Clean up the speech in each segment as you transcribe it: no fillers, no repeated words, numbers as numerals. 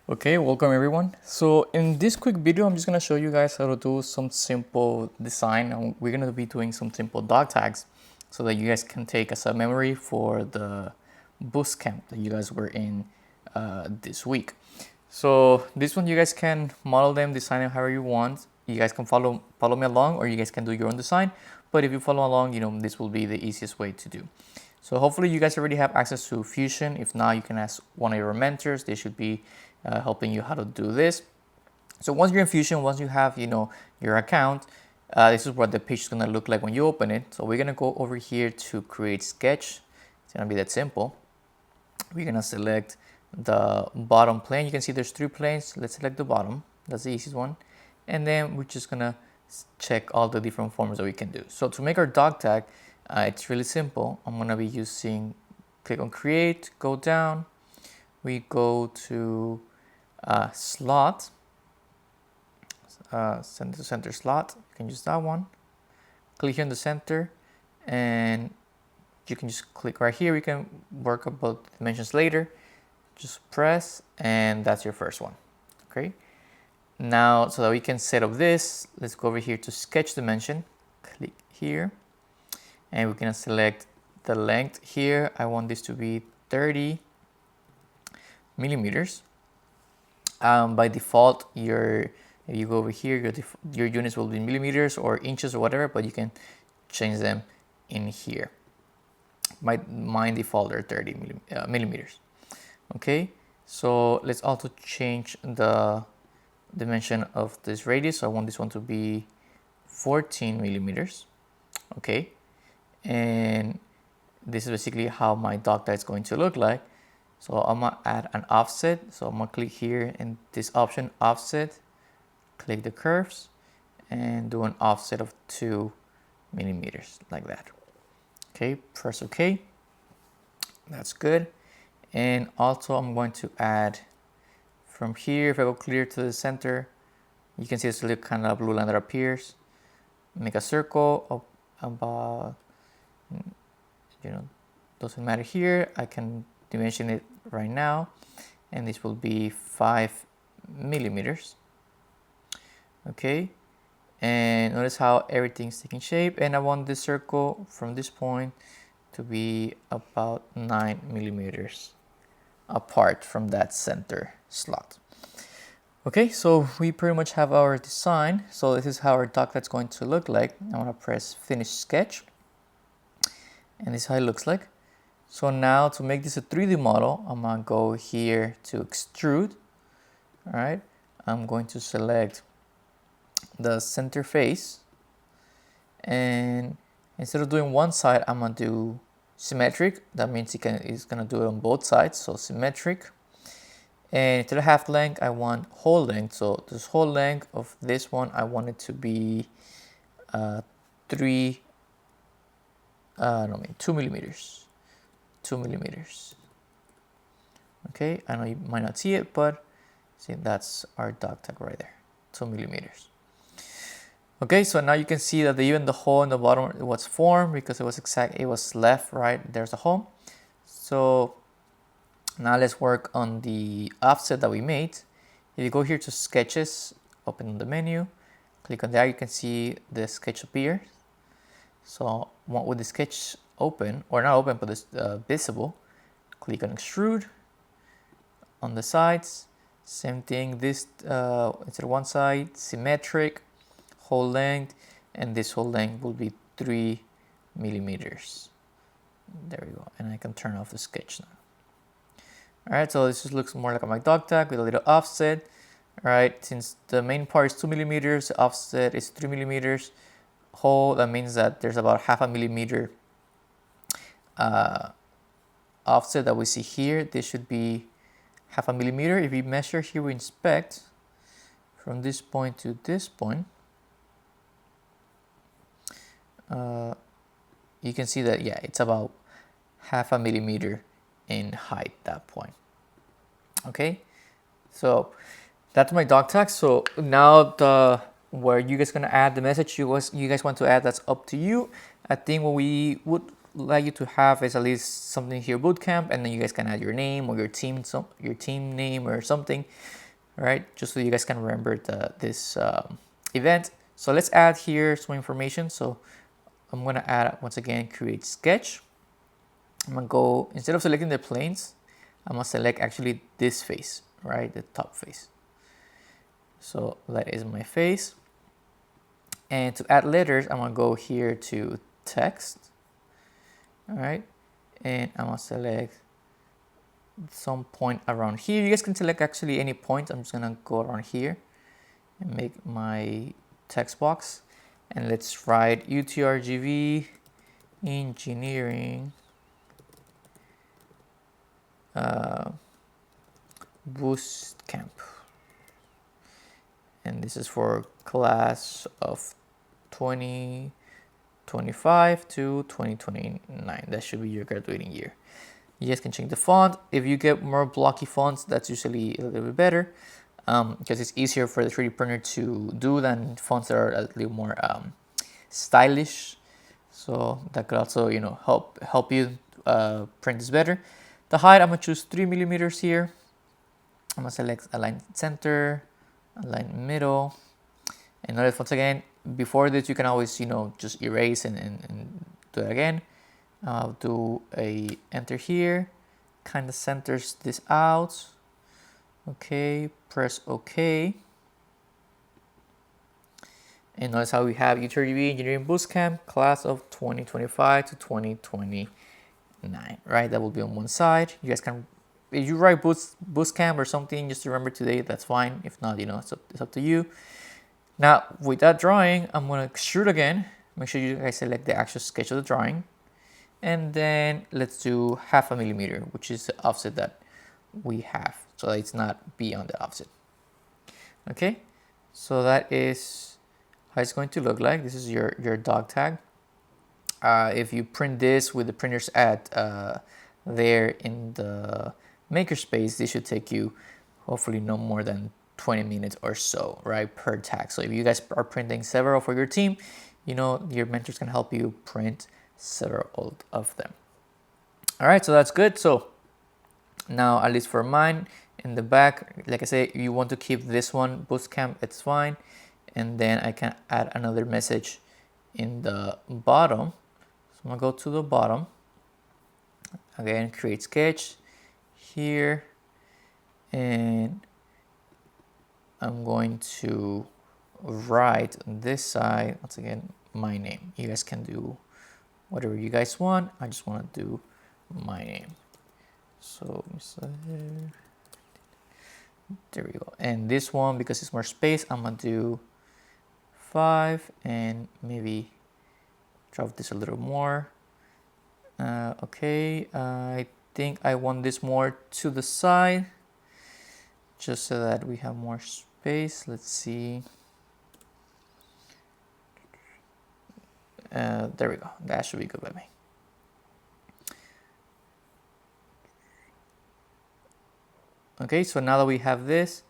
Okay, welcome everyone. So in this quick video, I'm just gonna show you guys how to do some simple design. And we're gonna be doing some simple dog tags so that you guys can take as a memory for the Boostcamp that you guys were in this week. So this one, you guys can model them, design them however you want. You guys can follow me along, or you guys can do your own design. But if you follow along, this will be the easiest way to do. So hopefully you guys already have access to Fusion. If not, you can ask one of your mentors. They should be helping you how to do this. So once you're in Fusion, once you have your account, this is what the page is gonna look like when you open it. So we're gonna go over here to create sketch. It's gonna be that simple. We're gonna select the bottom plane. You can see there's 3 planes. Let's select the bottom. That's the easiest one. And then we're just gonna check all the different forms that we can do. So to make our dog tag, it's really simple. I'm gonna be using, click on create, go down. We go to slot, center slot. You can use that one. Click here in the center, and you can just click right here. We can work about dimensions later. Just press, and that's your first one. Okay. Now, so that we can set up this, let's go over here to sketch dimension. Click here, and we're gonna select the length here. I want this to be 30 millimeters. By default, if you go over here, your units will be millimeters or inches or whatever, but you can change them in here. My default are 30 millimeters. Okay, so let's also change the dimension of this radius. So I want this one to be 14 millimeters. Okay, and this is basically how my dog tag is going to look like. So I'm gonna add an offset. So I'm gonna click here in this option, offset, click the curves, and do an offset of 2 millimeters like that. Okay, press OK. That's good. And also I'm going to add from here, if I go clear to the center, you can see this little kind of blue line that appears. Make a circle of about, doesn't matter here. I can dimension it right now, and this will be 5 millimeters. Okay, and notice how everything's taking shape, and I want this circle from this point to be about 9 millimeters apart from that center slot. Okay, so we pretty much have our design. So this is how our dog tag's going to look like. I'm gonna press finish sketch, and this is how it looks like. So now to make this a 3D model, I'm gonna go here to extrude. All right, I'm going to select the center face, and instead of doing one side, I'm gonna do symmetric. That means it's gonna do it on both sides, so symmetric. And instead of half length, I want whole length. So this whole length of this one, I want it to be 2 millimeters. 2 millimeters. Okay, I know you might not see it, but see, that's our dog tag right there, 2 millimeters. Okay, so now you can see that even the hole in the bottom was formed because it was left, right, there's a hole. So now let's work on the offset that we made. If you go here to sketches, open the menu, click on there, you can see the sketch appear. So with the sketch open, or not open, but it's visible, click on extrude. On the sides, same thing, this instead of one side, symmetric, whole length, and this whole length will be 3 millimeters. There we go, and I can turn off the sketch now. All right, so this just looks more like my dog tag with a little offset. All right, since the main part is 2 millimeters, the offset is 3 millimeters. Whole, that means that there's about 0.5 millimeter offset that we see here. This should be 0.5 millimeter. If we measure here, we inspect from this point to this point, you can see that, yeah, it's about 0.5 millimeter in height at that point. Okay, so that's my dog tag. So now where you guys gonna add the message you guys want to add, that's up to you. I think what we would like you to have is at least something here, Bootcamp, and then you guys can add your name or your team name or something, right? Just so you guys can remember this event. So let's add here some information. So I'm gonna add, once again, create sketch. I'm gonna go, instead of selecting the planes, I'm gonna select actually this face, right? The top face. So that is my face. And to add letters, I'm gonna go here to text, all right? And I'm gonna select some point around here. You guys can select actually any point. I'm just gonna go around here and make my text box. And let's write UTRGV engineering Boostcamp. And this is for class of 2025 to 2029. That should be your graduating year. You guys can change the font. If you get more blocky fonts, that's usually a little bit better, because it's easier for the 3D printer to do than fonts that are a little more stylish. So that could also, you know, help you print this better. The height, I'm gonna choose 3 millimeters here. I'm gonna select align center, align middle, and notice once again, before this you can always, you know, just erase and do it again. I'll do a enter here, kind of centers this out. Okay, press OK. And notice how we have UTRGV Engineering Bootcamp class of 2025 to 2029, right? That will be on one side. You guys can, if you write Bootcamp or something, just remember today, that's fine. If not, you know, it's up to you. Now, with that drawing, I'm going to extrude again. Make sure you guys select the actual sketch of the drawing. And then let's do 0.5 millimeter, which is the offset that we have, so that it's not beyond the offset. Okay, so that is how it's going to look like. This is your dog tag. If you print this with the printers at there in the makerspace, this should take you hopefully no more than 20 minutes or so, right, per tag. So if you guys are printing several for your team, you know, your mentors can help you print several of them. All right, so that's good. So now, at least for mine, in the back, like I say, you want to keep this one Bootcamp, it's fine. And then I can add another message in the bottom. So I'm gonna go to the bottom again, create sketch here, and I'm going to write on this side, once again, my name. You guys can do whatever you guys want. I just want to do my name. So there we go. And this one, because it's more space, I'm gonna do 5 and maybe drop this a little more. Okay, I think I want this more to the side, just so that we have more space. Let's see. There we go. That should be good by me. Okay, so now that we have this,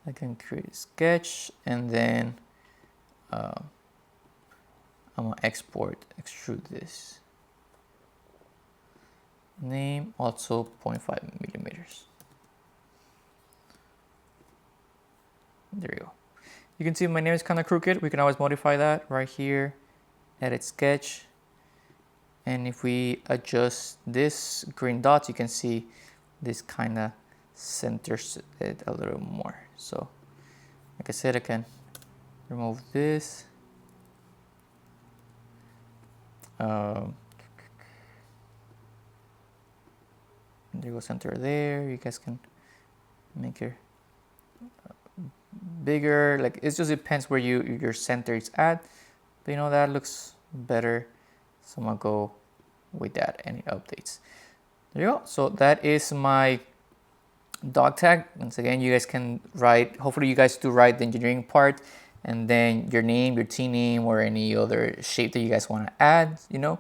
I can create a sketch, and then I'm gonna extrude this. Name also 0.5 millimeters. There we go. You can see my name is kind of crooked. We can always modify that right here. Edit sketch. And if we adjust this green dot, you can see this kind of centers it a little more. So like I said, I can remove this. There you go, center there. You guys can make it bigger. Like, it just depends where your center is at. But you know, that looks better. So I'm gonna go with that. Any updates? There you go. So that is my dog tag. Once again, you guys can write, hopefully you guys do write the engineering part, and then your name, your team name, or any other shape that you guys want to add, you know.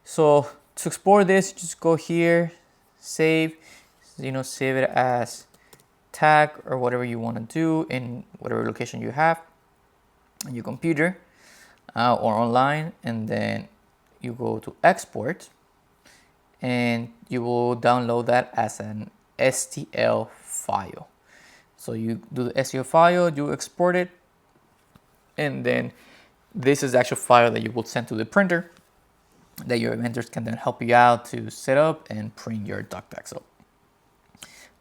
So to export this, just go here, save, you know, save it as tag or whatever you want to do in whatever location you have on your computer or online, and then you go to export, and you will download that as an STL file. So you do the STL file, you export it, and then this is the actual file that you will send to the printer that your vendors can then help you out to set up and print your dog tag. So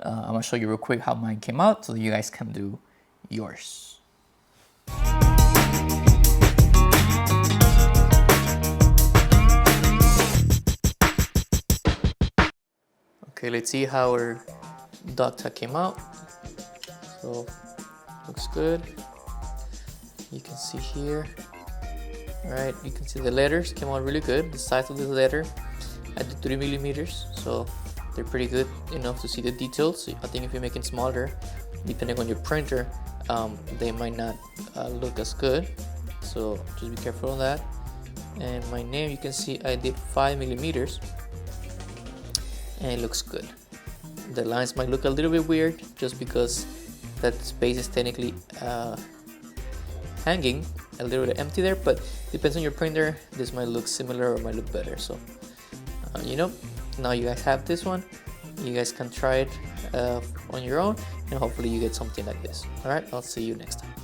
I'm gonna show you real quick how mine came out so that you guys can do yours. Okay, let's see how our dog tag came out. So looks good. You can see here. Alright, you can see the letters came out really good. The size of the letter at the 3 millimeters, so they're pretty good enough to see the details. I think if you make it smaller, depending on your printer, they might not look as good. So just be careful on that. And my name, you can see I did 5 millimeters, and it looks good. The lines might look a little bit weird just because that space is technically hanging a little bit empty there, but depends on your printer. This might look similar or might look better. So now you guys have this one. You guys can try it on your own, and hopefully you get something like this. All right, I'll see you next time.